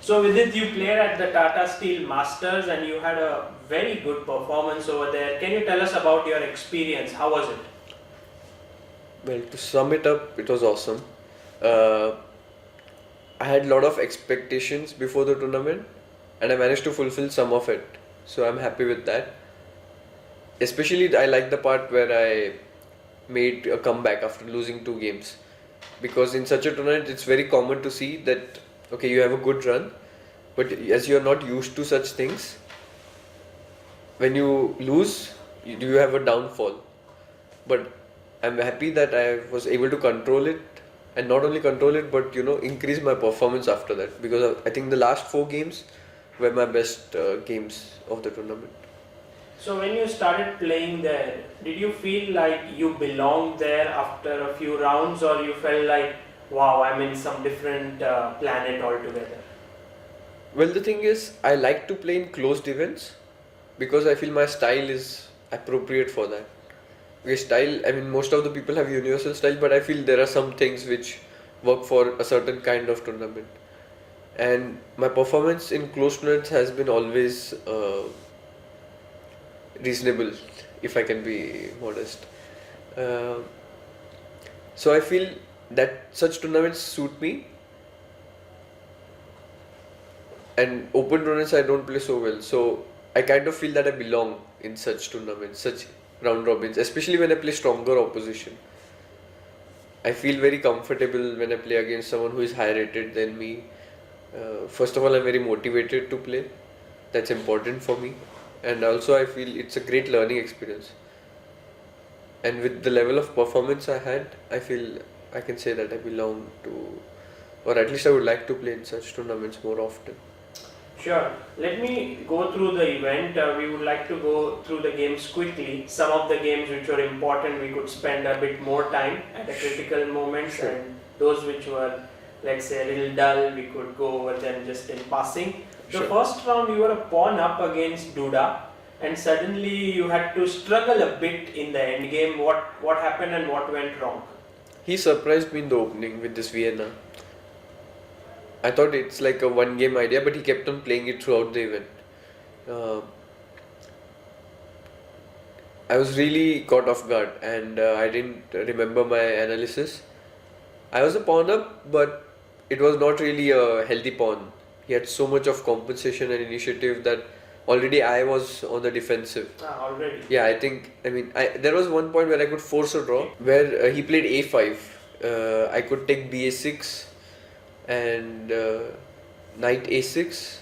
So Vidit, you played at the Tata Steel Masters and you had a very good performance over there. Can you tell us about your experience? How was it? Well, to sum it up, it was awesome. Uh, I had a lot of expectations before the tournament, and I managed to fulfill some of it. So I'm happy with that. Especially, I like the part where I made a comeback after losing two games. Because in such a tournament, it's very common to see that, okay, you have a good run, but as you're not used to such things, when you lose, you have a downfall. But I'm happy that I was able to control it, and not only control it, but increase my performance after that, because I think the last four games were my best games of the tournament. So when you started playing there, did you feel like you belonged there after a few rounds, or you felt like, wow, I'm in some different planet altogether? Well, the thing is, I like to play in closed events because I feel my style is appropriate for that. Because style, I mean, most of the people have universal style, but I feel there are some things which work for a certain kind of tournament. And my performance in closed tournaments has been always reasonable, if I can be modest. Uh, so I feel that such tournaments suit me, and open tournaments I don't play so well. So I kind of feel that I belong in such tournaments, such round robins, especially when I play stronger opposition. I feel very comfortable when I play against someone who is higher rated than me. First of all, I'm very motivated to play. That's important for me. And also, I feel it's a great learning experience. And with the level of performance I had, I feel I can say that I belong to, or at least I would like to play in such tournaments more often. Sure. Let me go through the event. We would like to go through the games quickly. Some of the games which were important, we could spend a bit more time at the critical moments, Sure. and those which were, let's say, a little dull, we could go over them just in passing. The Sure. first round, you were a pawn up against Duda, and suddenly you had to struggle a bit in the end game. What happened and what went wrong? He surprised me in the opening with this Vienna. I thought it's like a one game idea, but he kept on playing it throughout the event. Uh, I was really caught off guard, and I didn't remember my analysis. I was a pawn up, but it was not really a healthy pawn. He had so much of compensation and initiative that already I was on the defensive. Already. Yeah, there was one point where I could force a draw, where he played a5. I could take ba6 and knight a6,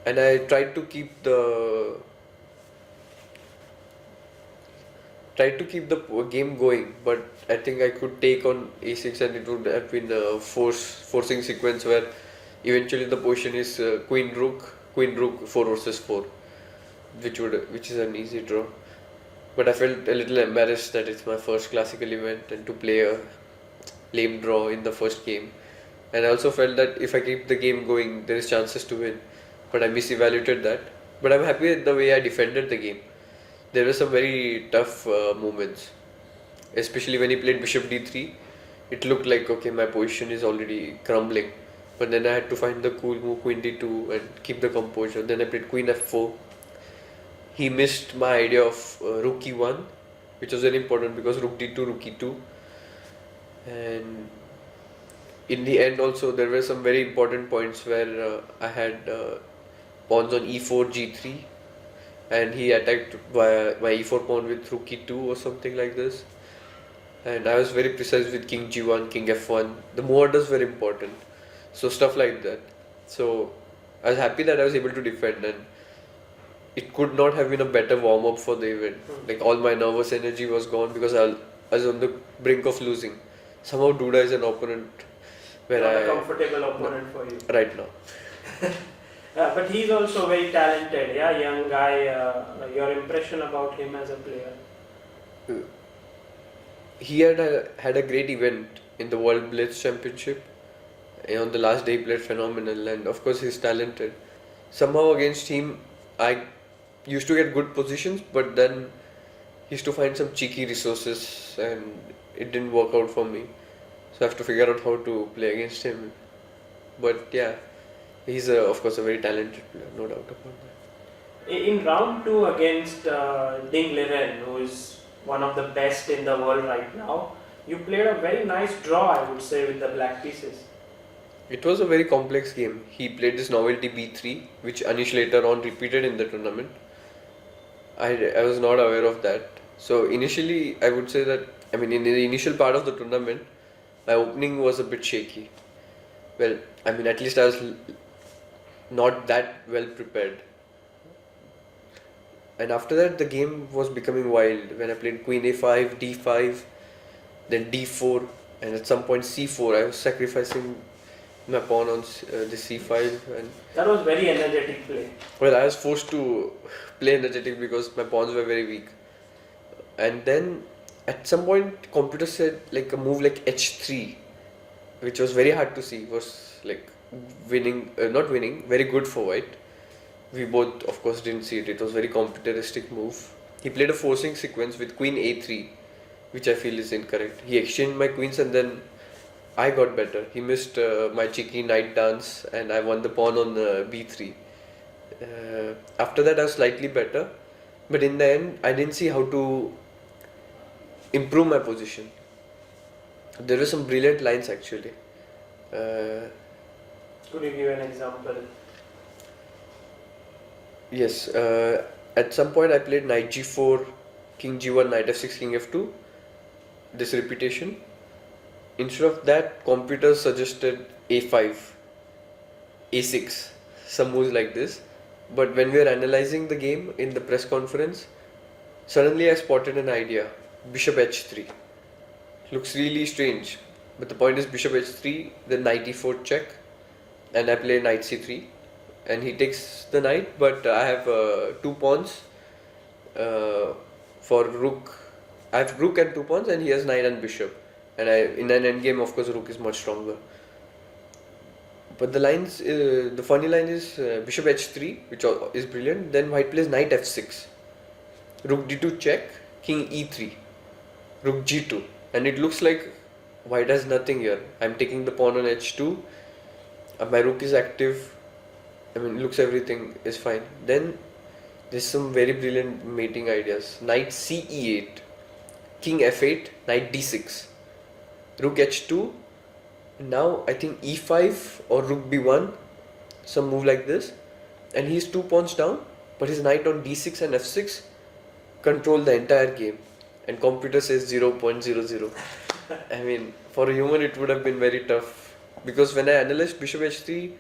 and I tried to keep the game going, but I think I could take on a6, and it would have been a forcing sequence where eventually the position is queen rook 4 versus 4, which is an easy draw. But I felt a little embarrassed that it's my first classical event and to play a lame draw in the first game. And I also felt that if I keep the game going, there is chances to win. But I misevaluated that. But I'm happy with the way I defended the game. There were some very tough moments, especially when he played bishop d3. It looked like, okay, my position is already crumbling. But then I had to find the cool move, queen d2, and keep the composure. Then I played queen f4. He missed my idea of rook e1, which was very important because rook d2, rook e2. And in the end also there were some very important points where I had pawns on e4, g3, and he attacked my e4 pawn with rook e2 or something like this. And I was very precise with king g1, king f1. The move orders were important. So stuff like that. So I was happy that I was able to defend, and it could not have been a better warm up for the event. Like all my nervous energy was gone because I was on the brink of losing. Somehow Duda is an opponent where Not a comfortable opponent for you. right now. But he's also very talented, yeah, young guy. Your impression about him as a player? He had a great event in the World Blitz Championship. On the last day, he played phenomenal, and of course, he's talented. Somehow against him, I used to get good positions, but then he used to find some cheeky resources, and it didn't work out for me. So I have to figure out how to play against him. But yeah, he's of course a very talented player, no doubt about that. In round 2 against Ding Liren, who is one of the best in the world right now, you played a very nice draw, I would say, with the black pieces. It was a very complex game. He played this novelty b3, which Anish later on repeated in the tournament. I was not aware of that. So initially, I would say that, I mean, in the initial part of the tournament, my opening was a bit shaky. Well, I mean, at least I was not that well prepared. And after that, the game was becoming wild when I played Queen a5, d5, then d4, and at some point c4. I was sacrificing my pawn on the c5, and That was very energetic play. well, I was forced to play energetic because my pawns were very weak. And then at some point, computer said like a move like h3, which was very hard to see, was like winning, not winning, very good for white. We both, of course, didn't see it. It was very computeristic move. He played a forcing sequence with queen a3, which I feel is incorrect. He exchanged my queens and then I got better. He missed my cheeky knight dance and I won the pawn on b3. After that, I was slightly better, but in the end, I didn't see how to improve my position. There were some brilliant lines actually. Could you give an example? Yes, at some point I played knight g4, king g1, knight f6, king f2, this repetition. Instead of that, computer suggested a5, a6, some moves like this. But when we were analyzing the game in the press conference, suddenly I spotted an idea, bishop h3. Looks really strange, but the point is bishop h3, then knight e4 check, and I play knight c3. And he takes the knight, but I have two pawns for rook. I have rook and two pawns, and he has knight and bishop. And in an endgame, of course, rook is much stronger. But the lines, the funny line is bishop h3, which is brilliant. Then white plays knight f6, rook d2 check, king e3, rook g2, and it looks like white has nothing here. I'm taking the pawn on h2. My rook is active. I mean, looks everything is fine. Then there's some very brilliant mating ideas. Knight c e8, king f8, knight d6, rook h2. Now I think e5 or rook b1, some move like this, and he's two pawns down, but his knight on d6 and f6 control the entire game, and computer says 0.00. I mean, for a human it would have been very tough, because when I analyzed bishop h3,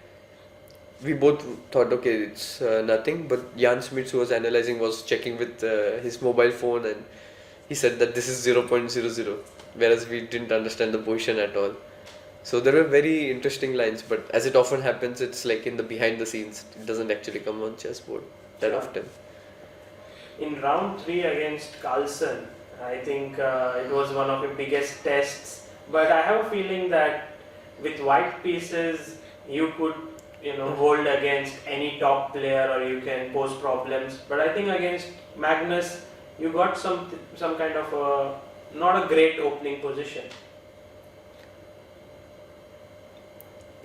we both thought, okay, it's nothing, but Jan Smits, who was analyzing, was checking with his mobile phone, and he said that this is 0.00, whereas we didn't understand the position at all. So there were very interesting lines, but as it often happens, it's like in the behind the scenes. It doesn't actually come on chessboard that often. In round 3 against Carlsen, I think it was one of the biggest tests. But I have a feeling that with white pieces, you could, hold against any top player, or you can pose problems. But I think against Magnus, you got some kind of not a great opening position.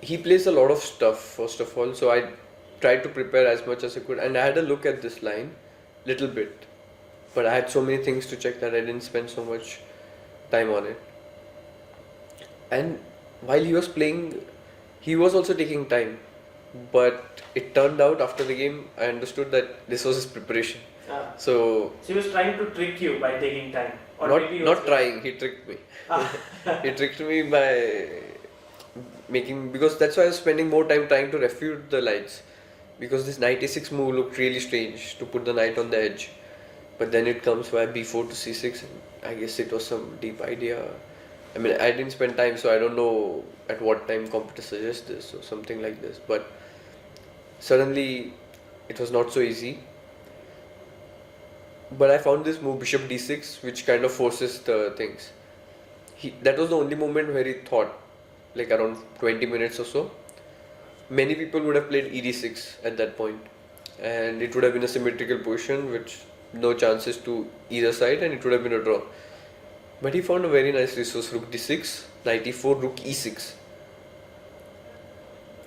He plays a lot of stuff, first of all, so I tried to prepare as much as I could, and I had a look at this line, little bit, but I had so many things to check that I didn't spend so much time on it. And while he was playing, he was also taking time, but it turned out after the game, I understood that this was his preparation. So he was trying to trick you by taking time? Or not trying, he tricked me. He tricked me by making, because that's why I was spending more time trying to refute the lines, because this knight a6 move looked really strange to put the knight on the edge, but then it comes via b4 to c6, and I guess it was some deep idea. I mean, I didn't spend time, so I don't know at what time computer suggests this or something like this, but suddenly it was not so easy. But I found this move bishop d6, which kind of forces the things. That was the only moment where he thought, like around 20 minutes or so. Many people would have played ed6 at that point, and it would have been a symmetrical position with no chances to either side, and it would have been a draw. But he found a very nice resource, rook d6, knight e4, rook e6.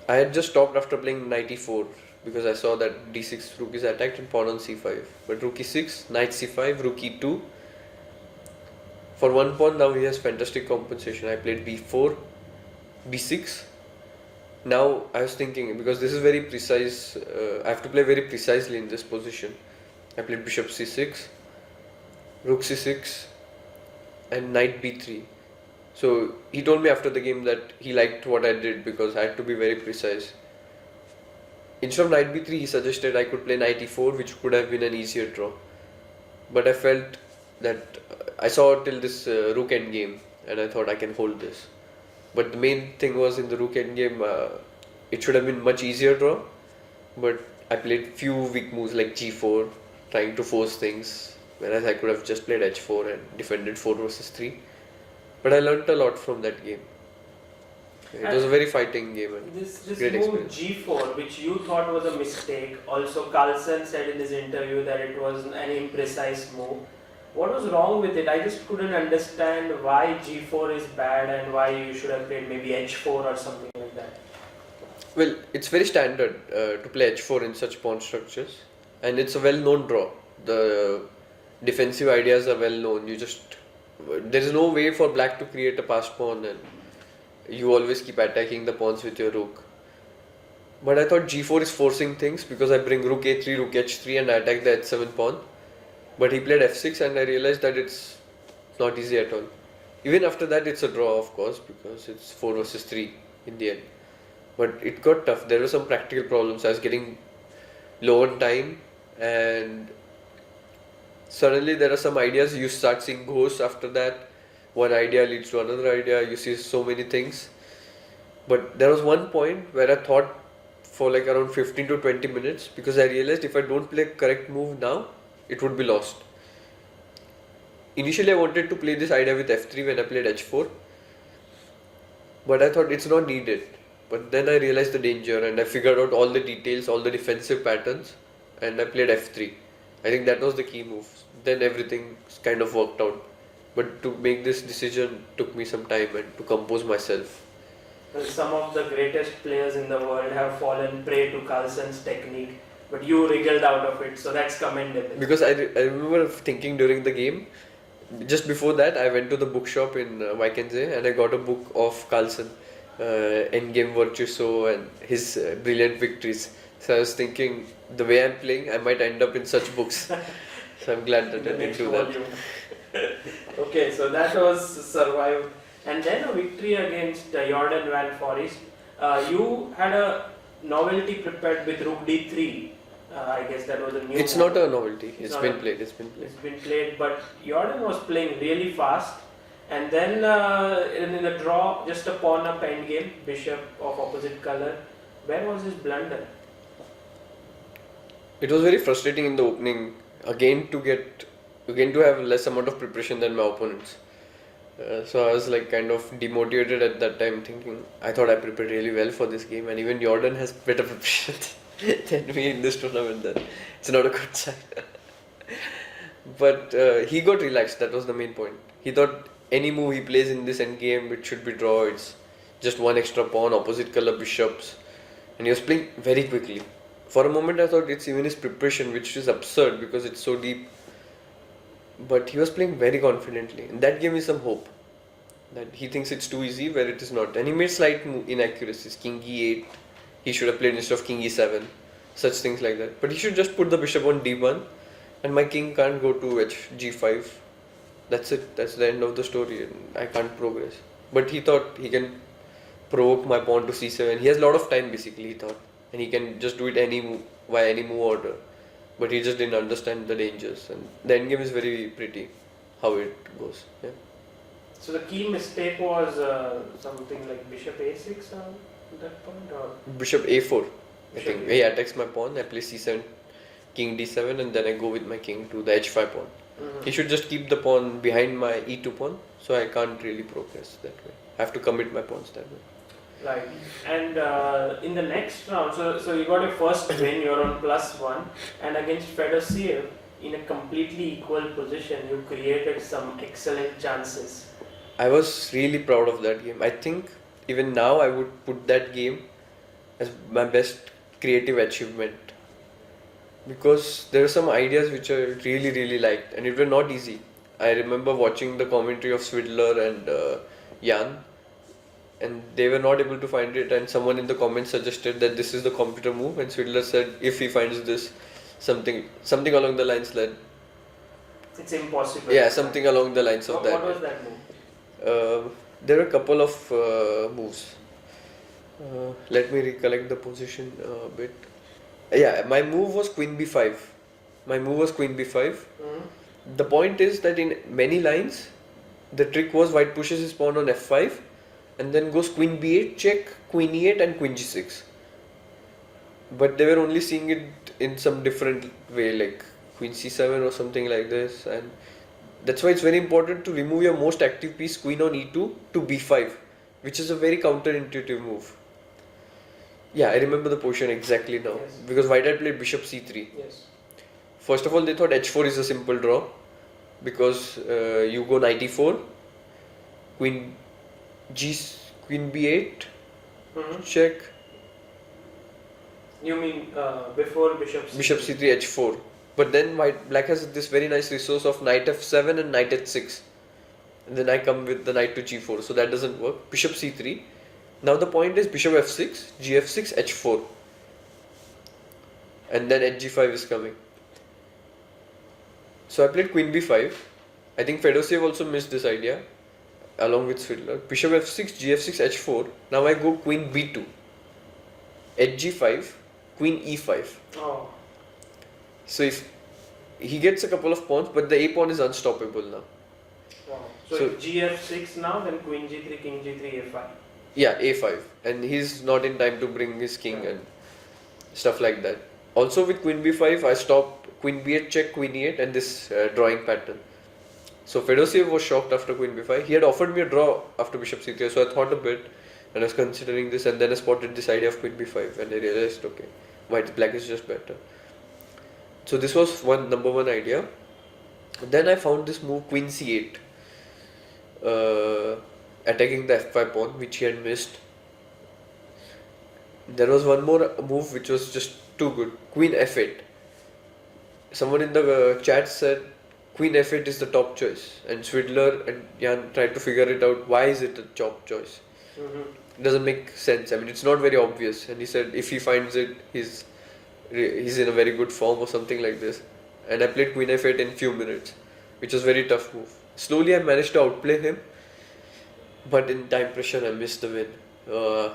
I had just stopped after playing knight e4 because I saw that d6 rook is attacked and pawn on c5. But rook e6, knight c5, rook e2. For one pawn now he has fantastic compensation. I played b4, b6. Now I was thinking, because this is very precise, I have to play very precisely in this position. I played bishop c6, rook c6 and knight b3. So he told me after the game that he liked what I did because I had to be very precise. Instead of knight b3 he suggested I could play knight e4, which could have been an easier draw. But I felt that I saw till this rook endgame and I thought I can hold this. But the main thing was in the rook endgame, it should have been much easier draw. But I played few weak moves like g4, trying to force things, whereas I could have just played h4 and defended 4 versus 3. But I learnt a lot from that game. It was a very fighting game and This great move experience. g4, which you thought was a mistake. Also, Carlsen said in his interview that it was an imprecise move. What was wrong with it? I just couldn't understand why g4 is bad and why you should have played maybe h4 or something like that. Well, it's very standard to play h4 in such pawn structures, and it's a well-known draw. The defensive ideas are well-known. There is no way for black to create a passed pawn, and you always keep attacking the pawns with your rook. But I thought g4 is forcing things because I bring rook a3, rook h3 and I attack the h7 pawn. But he played f6 and I realized that it's not easy at all. Even after that it's a draw, of course, because it's 4 versus 3 in the end. But it got tough. There were some practical problems. I was getting low on time and suddenly there are some ideas. You start seeing ghosts after that. One idea leads to another idea. You see so many things. But there was one point where I thought for like around 15 to 20 minutes because I realized if I don't play correct move now, it would be lost. Initially I wanted to play this idea with f3 when I played h4. But I thought it's not needed. But then I realized the danger and I figured out all the details, all the defensive patterns and I played f3. I think that was the key move. Then everything kind of worked out. But to make this decision took me some time and to compose myself. Well, some of the greatest players in the world have fallen prey to Carlsen's technique, but you wriggled out of it, so that's commendable. Because I remember thinking during the game, just before that I went to the bookshop in Vaikense and I got a book of Carlsen, Endgame Virtuoso and his brilliant victories. So I was thinking, the way I'm playing, I might end up in such books. So I'm glad that I didn't do that. Okay, so that was survived. And then a victory against Jorden van Foreest. You had a novelty prepared with rook d3. I guess that was a new It's move. not a novelty. It's been played. It's been played, but Jordan was playing really fast. And then in the draw, just a pawn up endgame, bishop of opposite color. Where was his blunder? It was very frustrating in the opening. Again to have less amount of preparation than my opponents. So I was like kind of demotivated at that time, thinking I thought I prepared really well for this game, and even Jordan has better preparation than me in this tournament. Then it's not a good sign. But he got relaxed. That was the main point. He thought any move he plays in this endgame, it should be draw. It's just one extra pawn, opposite color bishops, and he was playing very quickly. For a moment, I thought it's even his preparation, which is absurd because it's so deep. But he was playing very confidently, and that gave me some hope that he thinks it's too easy where it is not. And he made slight inaccuracies. King e8, he should have played instead of king e7, such things like that. But he should just put the bishop on d1, and my king can't go to g5. That's it. That's the end of the story, and I can't progress. But he thought he can provoke my pawn to c7. He has a lot of time basically, he thought, and he can just do it via any move order. But he just didn't understand the dangers, and the endgame is very pretty, how it goes. Yeah. So the key mistake was something like bishop a6 at that point, or Bishop a4. I Bishop think he attacks my pawn. I play c7, king d7, and then I go with my king to the h5 pawn. He should just keep the pawn behind my e2 pawn, so I can't really progress that way. I have to commit my pawns that way. Right. And in the next round, so you got a first win, you're on +1, and against Fedosiev, in a completely equal position, you created some excellent chances. I was really proud of that game. I think even now I would put that game as my best creative achievement, because there are some ideas which I really really liked and it were not easy. I remember watching the commentary of Swidler and Jan, and they were not able to find it, and someone in the comments suggested that this is the computer move, and Swidler said if he finds this, something along the lines that It's impossible. yeah, something along the lines of What that. was that move? There are a couple of moves. Let me recollect the position a bit. Yeah, my move was queen b5. My move was queen b5. The point is that in many lines, the trick was white pushes his pawn on f5 and then goes queen b8 check, queen e8 and queen g6. But they were only seeing it in some different way, like queen c7 or something like this, and that's why it's very important to remove your most active piece queen on e2 to b5, which is a very counterintuitive move. Yeah, I remember the position exactly now. Yes. Because white had played bishop c3. Yes. First of all, they thought h4 is a simple draw because you go knight e4, queen queen b8, check. You mean before bishop c3? Bishop c3 h4. But then black has this very nice resource of knight f7 and knight h6. And then I come with the knight to g4, so that doesn't work. Bishop c3. Now the point is bishop f6, gf6, h4. And then hg5 is coming. So I played queen b5. I think Fedosiev also missed this idea along with Swidler. Bishop f6, gf6, h4. Now I go queen b2, hg5, queen e5. Oh. So if he gets a couple of pawns, but the a pawn is unstoppable now. Wow. So gf6 now, then queen g3, king g3, a5. Yeah, a5, and he's not in time to bring his king and stuff like that. Also with queen b5, I stopped queen b8 check, queen e8 and this drawing pattern. So Fedosiev was shocked after queen b5. He had offered me a draw after bishop c3, so I thought a bit and I was considering this, and then I spotted this idea of queen b5 and I realized, okay, black is just better. So this was number one idea. Then I found this move queen c8, attacking the f5 pawn, which he had missed. There was one more move which was just too good, queen f8. Someone in the chat said queen f8 is the top choice, and Swidler and Jan tried to figure it out, why is it a top choice? It doesn't make sense. I mean, it's not very obvious, and he said if he finds it, he's in a very good form or something like this. And I played queen f8 in few minutes, which was very tough move. Slowly I managed to outplay him, but in time pressure I missed the win.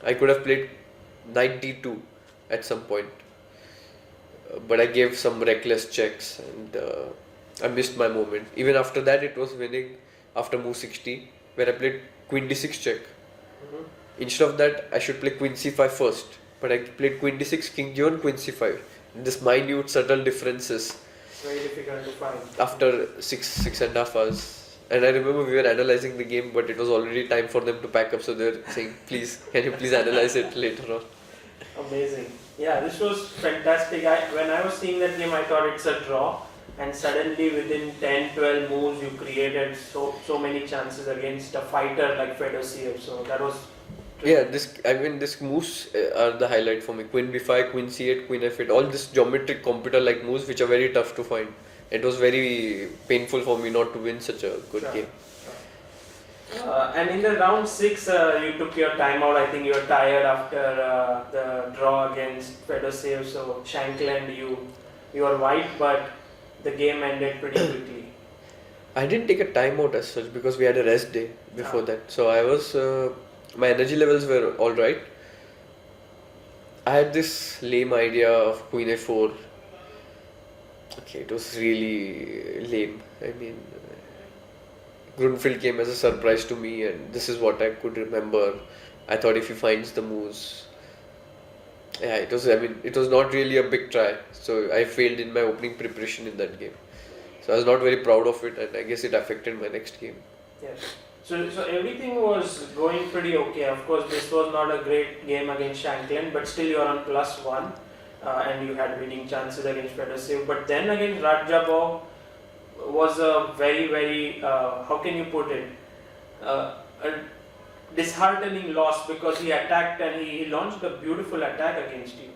I could have played knight d2 at some point, but I gave some reckless checks and I missed my moment. Even after that it was winning after move 60, where I played queen d6 check. Instead of that I should play queen c5 first, but I played queen d6, king g1, queen c5. And this minute subtle differences Very difficult to find. after six and a half hours. And I remember we were analyzing the game, but it was already time for them to pack up, so they were saying, please, can you please analyze it later on? Amazing. Yeah, this was fantastic. When I was seeing that game, I thought it's a draw, and suddenly within 10-12 moves, you created so many chances against a fighter like Fedosiev. So that was. Yeah, these moves are the highlight for me. Queen b5, queen c8, queen f8, all this geometric computer-like moves which are very tough to find. It was very painful for me not to win such a good game. And in the round 6, you took your time out. I think you were tired after the draw against Fedosiev. So Shankland, you were white, but the game ended pretty quickly. I didn't take a timeout as such because we had a rest day before that. So I was, my energy levels were alright. I had this lame idea of queen a4. Okay, it was really lame. I mean, Grunfeld came as a surprise to me, and this is what I could remember. I thought if he finds the moves, yeah, it was. I mean, it was not really a big try. So I failed in my opening preparation in that game. So I was not very proud of it, and I guess it affected my next game. Yes. So everything was going pretty okay. Of course, this was not a great game against Shankland, but still you are on +1. And you had winning chances against Fedosiev. But then against Radjabov was a very, very, how can you put it, a disheartening loss because he attacked and he launched a beautiful attack against you.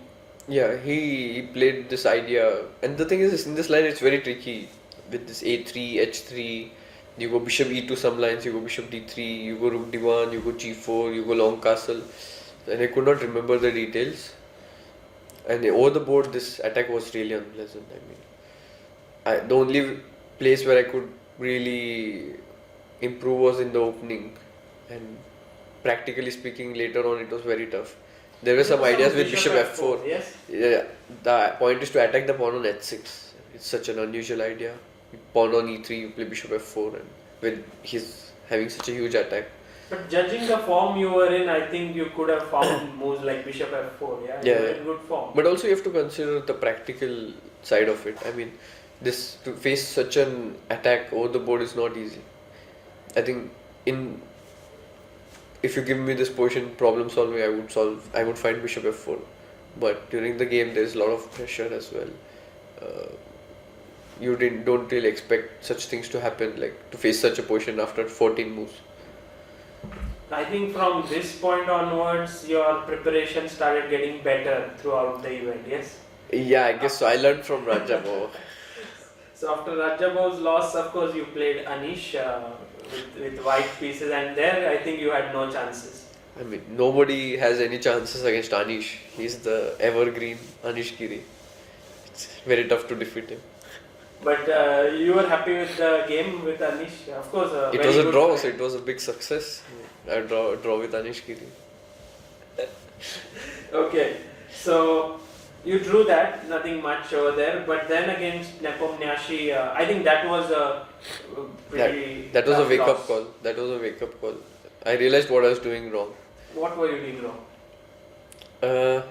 Yeah, he played this idea, and the thing is, in this line, it's very tricky with this a3, h3. You go bishop e2 some lines, you go bishop d3, you go rook d1, you go g4, you go long castle, and I could not remember the details. And over the board, this attack was really unpleasant. I mean, the only place where I could really improve was in the opening, and practically speaking, later on, it was very tough. There were some ideas with bishop f4. Yes. Yeah, the point is to attack the pawn on h6. It's such an unusual idea. Pawn on e3, you play bishop f4, and when he's having such a huge attack. But judging the form you were in, I think you could have found moves like bishop f4. Yeah, Yeah. you were in good form. But also you have to consider the practical side of it. I mean, this to face such an attack over the board is not easy. I think if you give me this position problem solving, I would find bishop f4. But during the game, there is a lot of pressure as well. You don't really expect such things to happen, like to face such a position after 14 moves. I think from this point onwards, your preparation started getting better throughout the event. Yes. Yeah, I guess so. I learned from Rajabo. So after Rajabov's loss, of course, you played Anish with white pieces, and there I think you had no chances. I mean, nobody has any chances against Anish. He's the evergreen Anish Giri. It's very tough to defeat him. But you were happy with the game with Anish, of course. It was a draw, so it was a big success. I draw with Anish Giri. Okay, so you drew that, nothing much over there. But then against Nepomniachtchi, I think that was a pretty. That was a tough wake up loss. call. That was a wake up call. I realized what I was doing wrong. What were you doing wrong?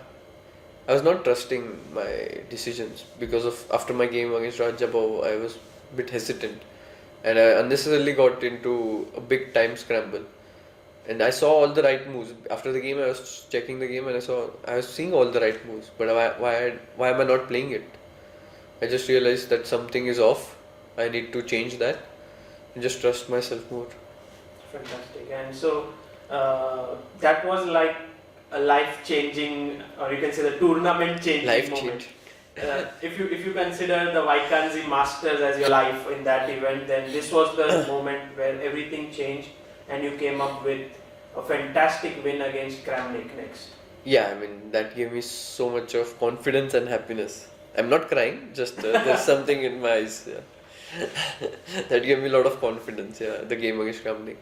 I was not trusting my decisions because of after my game against Rajabov, I was a bit hesitant, and I unnecessarily got into a big time scramble. And I saw all the right moves. After the game, I was checking the game and I was seeing all the right moves. But why am I not playing it? I just realized that something is off. I need to change that and just trust myself more. Fantastic. And so that was like a life-changing, or you can say the tournament-changing Life moment. change. If you consider the Vaikanzi Masters as your life in that event, then this was the moment where everything changed and you came up with a fantastic win against Kramnik next. Yeah, I mean that gave me so much of confidence and happiness. I'm not crying, just there's something in my eyes. Yeah. That gave me a lot of confidence. Yeah, the game against Kramnik.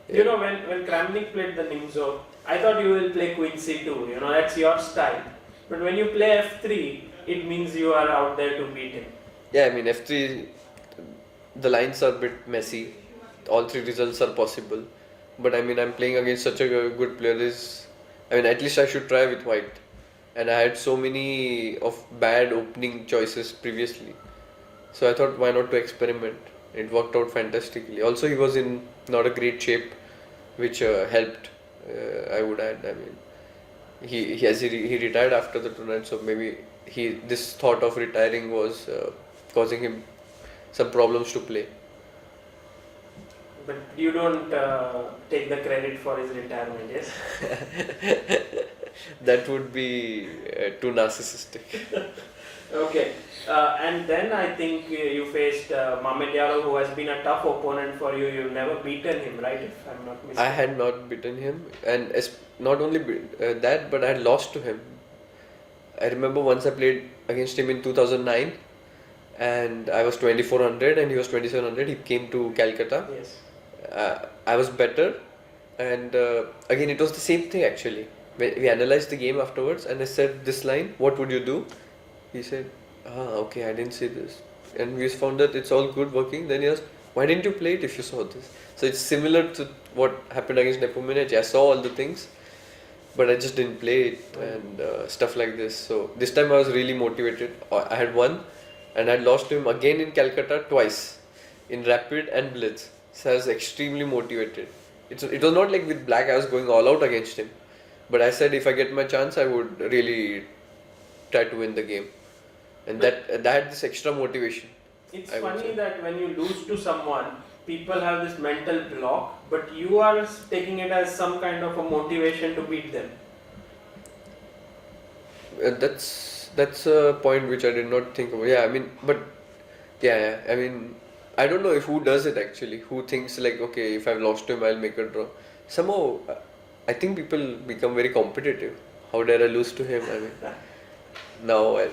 Yeah. You know, when Kramnik played the Nimzo, I thought you will play Queen C2. You know, that's your style. But when you play F3, it means you are out there to beat him. Yeah, I mean F3, the lines are a bit messy. All three results are possible, but I mean I'm playing against such a good player. At least I should try with white. And I had so many of bad opening choices previously, so I thought why not to experiment. It worked out fantastically. Also, he was in not a great shape, which helped. I would add. I mean, he retired after the tournament, so maybe this thought of retiring was causing him some problems to play. But you don't take the credit for his retirement, yes? That would be too narcissistic. Okay. And then I think you faced Mamedyarov, who has been a tough opponent for you. You've never beaten him, right? If I'm not mistaken. I had not beaten him, and not only that, but I had lost to him. I remember once I played against him in 2009, and I was 2400 and he was 2700. He came to Calcutta. Yes. I was better, and again it was the same thing actually. We analyzed the game afterwards, and I said this line, "What would you do?" He said, okay, I didn't see this. And we found that it's all good working. Then he asked, why didn't you play it if you saw this? So it's similar to what happened against Nepomniachtchi. I saw all the things, but I just didn't play it and stuff like this. So this time I was really motivated. I had won, and I lost to him again in Calcutta twice, in Rapid and Blitz. So I was extremely motivated. It was not like with Black I was going all out against him. But I said if I get my chance, I would really try to win the game. And that had this extra motivation. It's funny that when you lose to someone, people have this mental block, but you are taking it as some kind of a motivation to beat them. That's a point which I did not think about. Yeah, I mean, but yeah, I mean, I don't know if who does it actually. Who thinks like, okay, if I've lost to him, I'll make a draw. Somehow, I think people become very competitive. How dare I lose to him? I mean, now I'll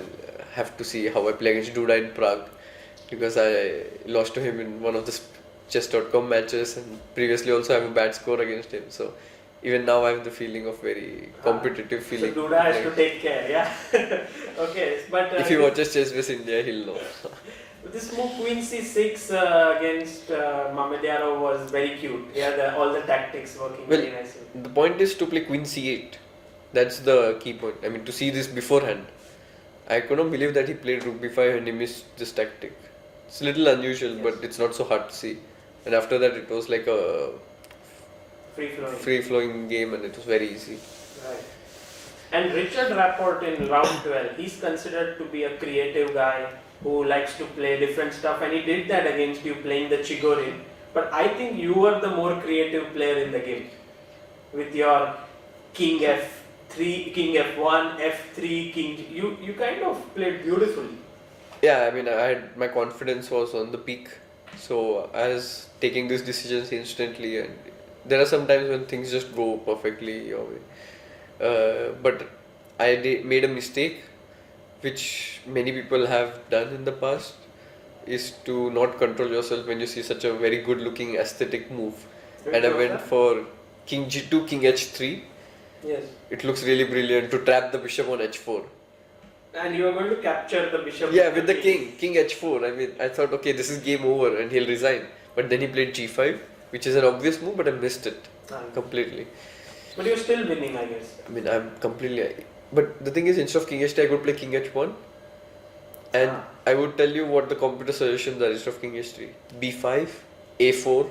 have to see how I play against Duda in Prague because I lost to him in one of the chess.com matches, and previously also I have a bad score against him. So even now I have the feeling of very competitive feeling. So Duda has to take care, yeah. Okay, but if he watches Chess Base India, he'll know. This move Queen C6 against Mamedyarov was very cute. Yeah, all the tactics working very nicely. The point is to play Queen C8. That's the key point. I mean, to see this beforehand. I could not believe that he played Rook B5 and he missed this tactic. It's a little unusual, yes, but it's not so hard to see. And after that, it was like a free-flowing game, and it was very easy. Right. And Richard Rapport in round 12, he's considered to be a creative guy who likes to play different stuff, and he did that against you playing the Chigorin. But I think you were the more creative player in the game with your King F3, King F1, F3, King. You kind of played beautifully. Yeah, I mean, my confidence was on the peak, so I was taking these decisions instantly, and there are some times when things just go perfectly your way. But I made a mistake, which many people have done in the past, is to not control yourself when you see such a very good looking aesthetic move. And I went for King G2, King H3. Yes. It looks really brilliant to trap the bishop on H4. And you are going to capture the bishop. Yeah, with the king H4. I mean, I thought, okay, this is game over and he'll resign. But then he played G5, which is an obvious move, but I missed it completely. But you're still winning, I guess. I mean, I'm completely... But the thing is, instead of King H3, I could play King H1. And I would tell you what the computer suggestions are instead of King H3. B5, A4,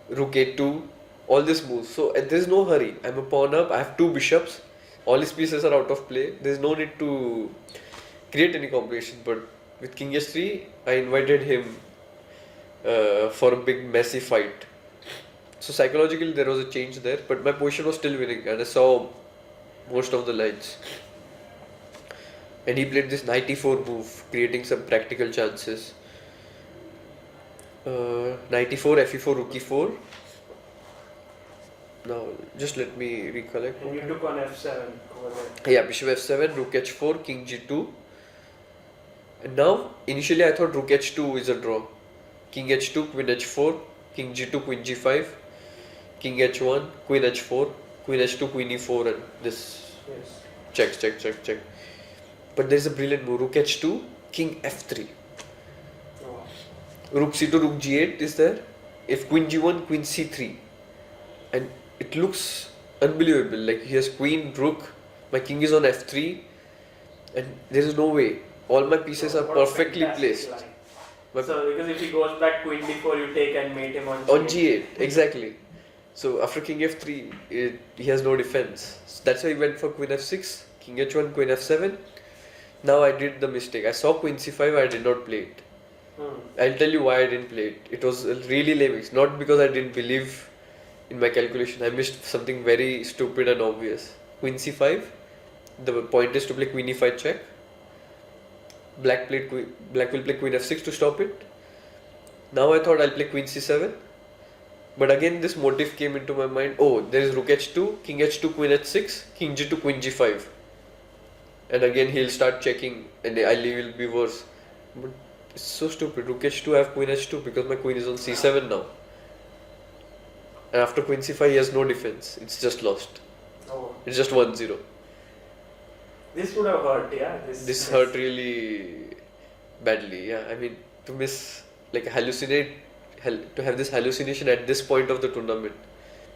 Rook A2, all these moves. So there's no hurry. I'm a pawn up, I have two bishops. All his pieces are out of play. There's no need to create any complication. But with King H3, I invited him for a big messy fight. So psychologically there was a change there, but my position was still winning and I saw most of the lines. And he played this knight e4 move, creating some practical chances. Knight e4, fe4, rook e4. Now, just let me recollect. And you took on f7 over there. Yeah, bishop f7, rook h4, king g2. And now, initially I thought rook h2 is a draw. King h2, queen h4, king g2, queen g5, king h1, queen h4, queen h2, queen e4, and this. Yes. Check, check, check, check. But there is a brilliant move. Rook h2, king f3. Oh. Rook c2, rook g8 is there. If queen g1, queen c3. And it looks unbelievable. Like he has queen, rook, my king is on f3, and there is no way. All my pieces are perfectly placed. So because if he goes back queen d4, you take and mate him on g8. On g8, exactly. So after king f3, he has no defense. So that's why he went for queen f6, king h1, queen f7. Now I did the mistake. I saw queen c5, I did not play it. I'll tell you why I didn't play it. It was really lame. It's not because I didn't believe in my calculation. I missed something very stupid and obvious. Queen c5. The point is to play queen e5 check. Black will play queen f6 to stop it. Now I thought I'll play queen c7. But again this motive came into my mind. Oh, there is rook h2, king h2, queen h6, king g2, queen g5. And again he'll start checking and I will be worse. But it's so stupid. Rook h2, I have queen h2 because my queen is on c7 now. And after queen c5 he has no defense. It's just lost. Oh. It's just 1-0. This would have hurt, yeah? This hurt really badly, yeah. I mean, to miss, like to have this hallucination at this point of the tournament.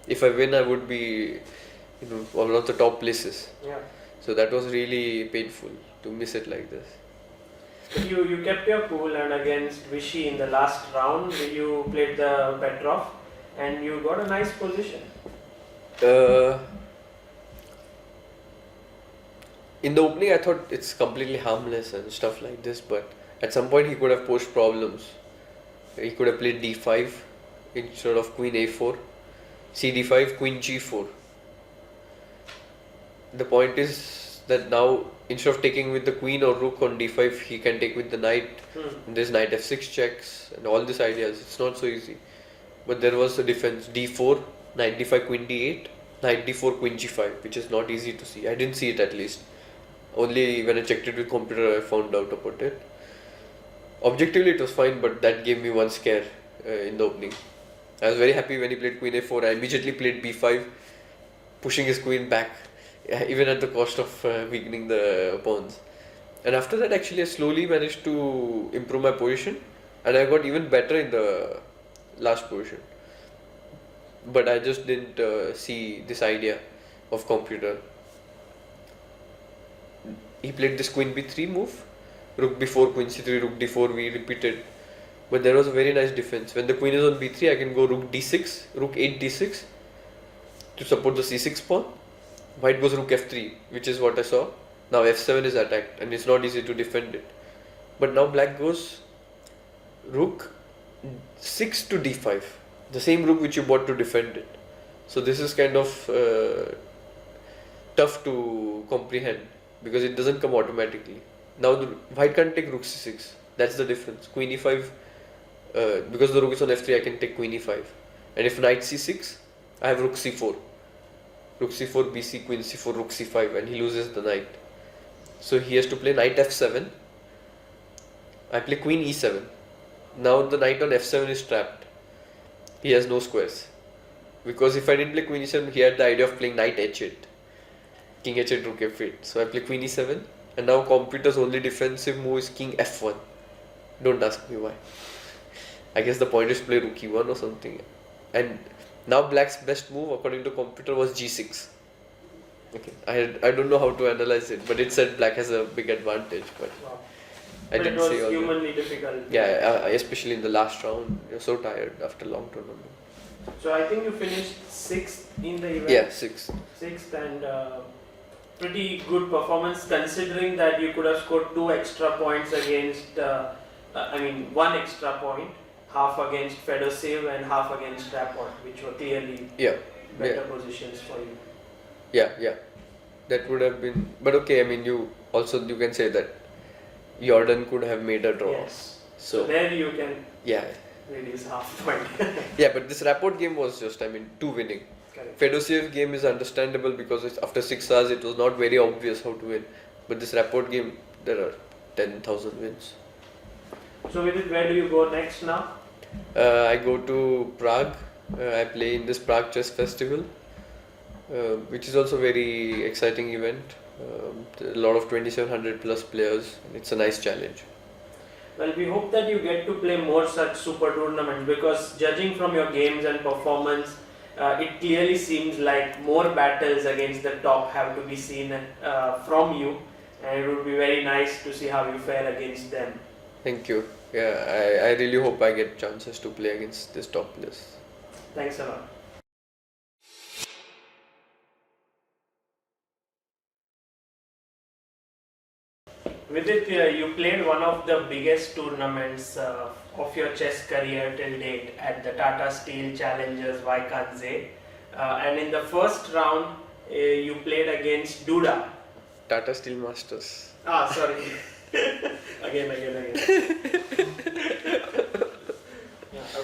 If I win, I would be, one of the top places. Yeah. So that was really painful to miss it like this. But you kept your cool, and against Vichy in the last round, you played the Petrov and you got a nice position. In the opening I thought it's completely harmless and stuff like this, but at some point he could have posed problems. He could have played d5 instead of queen a4, cd5, queen g4. The point is that now instead of taking with the queen or rook on d5, he can take with the knight. And there's knight f6 checks and all these ideas. It's not so easy. But there was a defense d4, knight d5, queen d8, knight d4, queen g5, which is not easy to see. I didn't see it at least. Only when I checked it with computer I found out about it. Objectively it was fine, but that gave me one scare in the opening. I was very happy when he played queen a4. I immediately played b5, pushing his queen back, even at the cost of weakening the pawns. And after that, actually, I slowly managed to improve my position, and I got even better in the last position. But I just didn't see this idea of computer. He played this queen b3 move, rook b4, queen c3, rook d4, we repeated. But there was a very nice defense. When the queen is on b3, I can go rook d6, rook 8 d6 to support the c6 pawn. White goes rook f3, which is what I saw. Now f7 is attacked and it's not easy to defend it. But now black goes rook 6 to d5, the same rook which you bought to defend it. So this is kind of tough to comprehend because it doesn't come automatically. Now white can't take rook c6, that's the difference. Queen e5, because the rook is on f3, I can take queen e5. And if knight c6, I have rook c4. Rook c4, bc, queen c4, rook c5, and he loses the knight. So he has to play knight f7. I play queen e7. Now the knight on f7 is trapped. He has no squares. Because if I didn't play queen e7, he had the idea of playing knight h8. King h8, rook f8. So I play queen e7. And now computer's only defensive move is king f1. Don't ask me why. I guess the point is play rook e1 or something. And now black's best move according to computer was g6. Okay, I don't know how to analyze it, but it said black has a big advantage. But Wow. I But didn't it was see all that. humanly difficult. Yeah, especially in the last round, you're so tired after a long tournament. So I think you finished 6th in the event. Yeah, 6. 6th and pretty good performance considering that you could have scored 2 extra points against, one extra point, half against Fedosev and half against Raport, which were clearly better positions for you. Yeah, that would have been. But okay, I mean, you can say that Jordan could have made a draw. Yes. So there you can Yeah. reduce half point. Yeah, but this Rapport game was just, 2 winning. Correct. Fedosev game is understandable because after 6 hours it was not very obvious how to win. But this Rapport game, there are 10,000 wins. So Vidit, where do you go next now? I go to Prague. I play in this Prague Chess Festival, which is also very exciting event. A lot of 2700 plus players. And it's a nice challenge. Well, we hope that you get to play more such super tournaments because judging from your games and performance, it clearly seems like more battles against the top have to be seen from you, and it would be very nice to see how you fare against them. Thank you. Yeah, I really hope I get chances to play against this top players. Thanks a lot. Vidit, you played one of the biggest tournaments of your chess career till date at the Tata Steel Challengers Vaikanze. And in the first round, you played against Duda. Tata Steel Masters. Sorry. again.